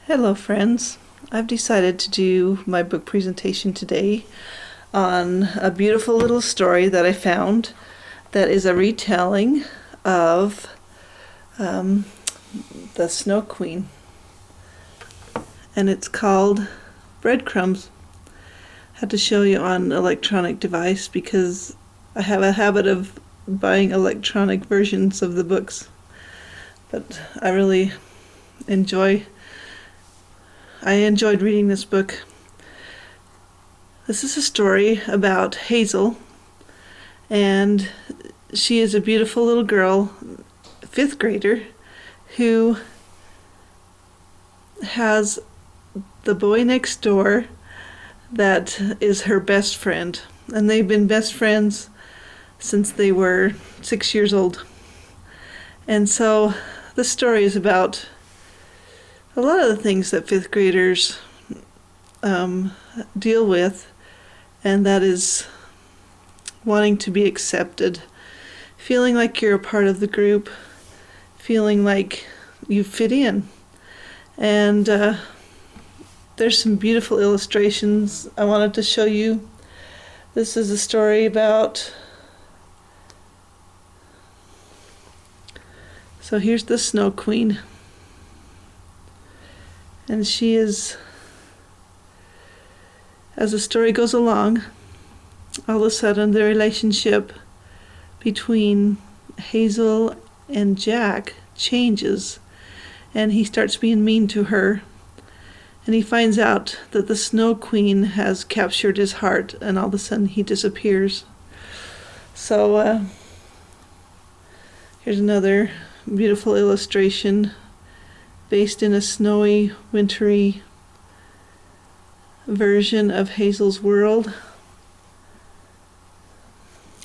Hello friends, I've decided to do my book presentation today on a beautiful little story that I found that is a retelling of the Snow Queen, and it's called Breadcrumbs. I had to show you on an electronic device because I have a habit of buying electronic versions of the books, but I enjoyed reading this book. This is a story about Hazel, and she is a beautiful little girl, fifth grader, who has the boy next door that is her best friend, and they've been best friends since they were 6 years old. And so this story is about a lot of the things that fifth graders deal with, and that is wanting to be accepted, feeling like you're a part of the group, feeling like you fit in. And there's some beautiful illustrations I wanted to show you. This is a story about, so here's the Snow Queen. And she is, as the story goes along, all of a sudden the relationship between Hazel and Jack changes, and he starts being mean to her, and he finds out that the Snow Queen has captured his heart, and all of a sudden he disappears. So here's another beautiful illustration based in a snowy, wintry version of Hazel's world.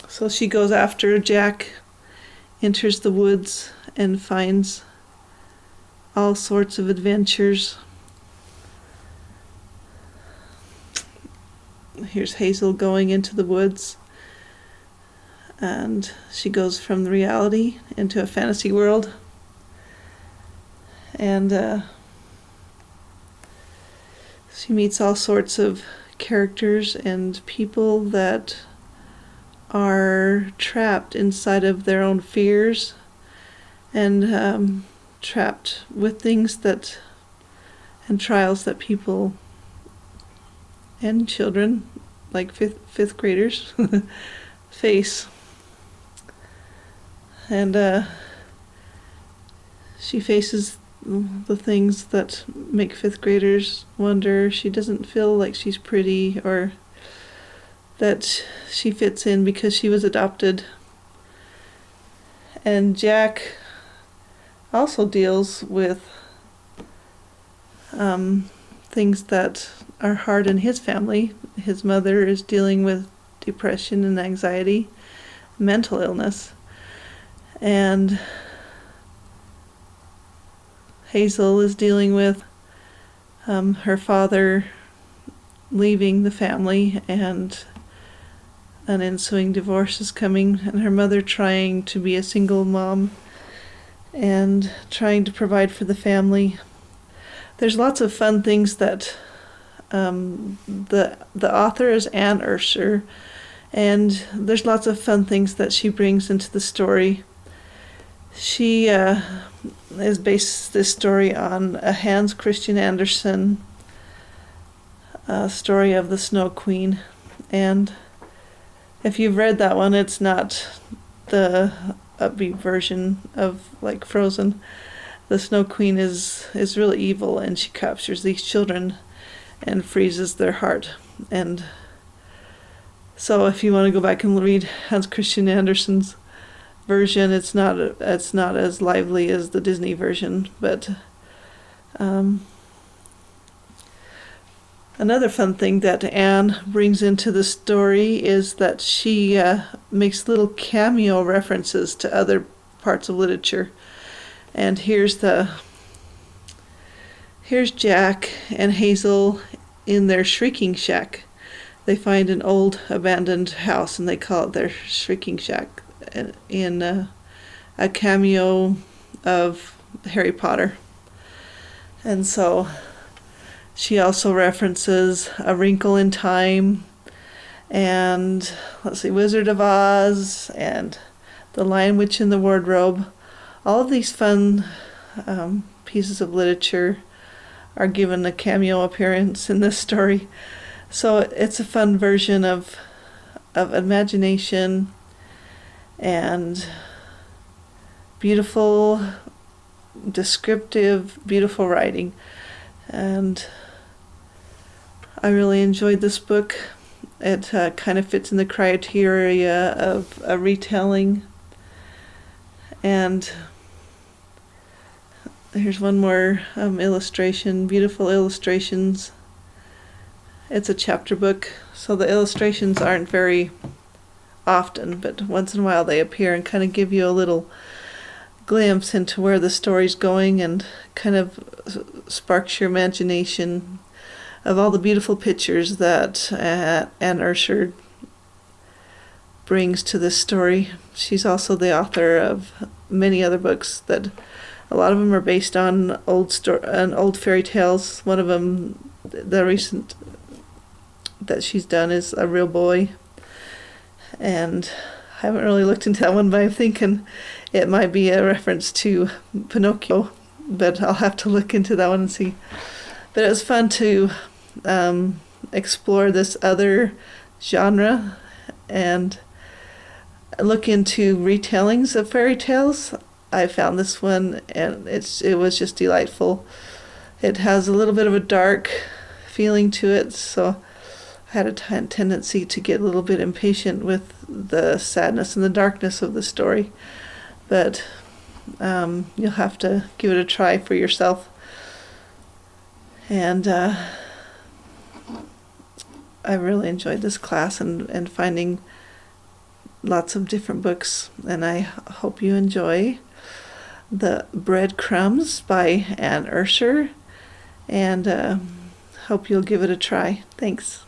So she goes after Jack, enters the woods, and finds all sorts of adventures. Here's Hazel going into the woods, and she goes from the reality into a fantasy world. And she meets all sorts of characters and people that are trapped inside of their own fears, and trapped with things and trials that people and children, like fifth graders, face. And she faces the things that make fifth graders wonder. She doesn't feel like she's pretty, or that she fits in because she was adopted. And Jack also deals with things that are hard in his family. His mother is dealing with depression and anxiety, mental illness, and Hazel is dealing with her father leaving the family, and an ensuing divorce is coming, and her mother trying to be a single mom and trying to provide for the family. There's lots of fun things that the author is Ursu, and there's lots of fun things that she brings into the story. She has based this story on a Hans Christian Andersen story of the Snow Queen, and if you've read that one, it's not the upbeat version of like Frozen. The Snow Queen is really evil, and she captures these children and freezes their heart. And so if you want to go back and read Hans Christian Andersen's version, it's not as lively as the Disney version, but another fun thing that Anne brings into the story is that she makes little cameo references to other parts of literature. And here's Jack and Hazel in their shrieking shack. They find an old abandoned house, and they call it their shrieking shack, in a cameo of Harry Potter. And so She also references A Wrinkle in Time and, let's see, Wizard of Oz and The Lion, Witch, and the Wardrobe. All of these fun pieces of literature are given a cameo appearance in this story. So it's a fun version of imagination and beautiful, descriptive, beautiful writing. And I really enjoyed this book. It kind of fits in the criteria of a retelling. And here's one more illustration, beautiful illustrations. It's a chapter book, so the illustrations aren't very often, but once in a while they appear and kind of give you a little glimpse into where the story's going and kind of sparks your imagination of all the beautiful pictures that Anne Ursu brings to this story. She's also the author of many other books that a lot of them are based on old fairy tales. One of them, the recent that she's done, is A Real Boy, and I haven't really looked into that one, but I'm thinking it might be a reference to Pinocchio, but I'll have to look into that one and see. But it was fun to explore this other genre and look into retellings of fairy tales. I found this one and it was just delightful. It has a little bit of a dark feeling to it, so I had a tendency to get a little bit impatient with the sadness and the darkness of the story. But you'll have to give it a try for yourself. And I really enjoyed this class and finding lots of different books. And I hope you enjoy the Breadcrumbs by Anne Ursu. And hope you'll give it a try. Thanks.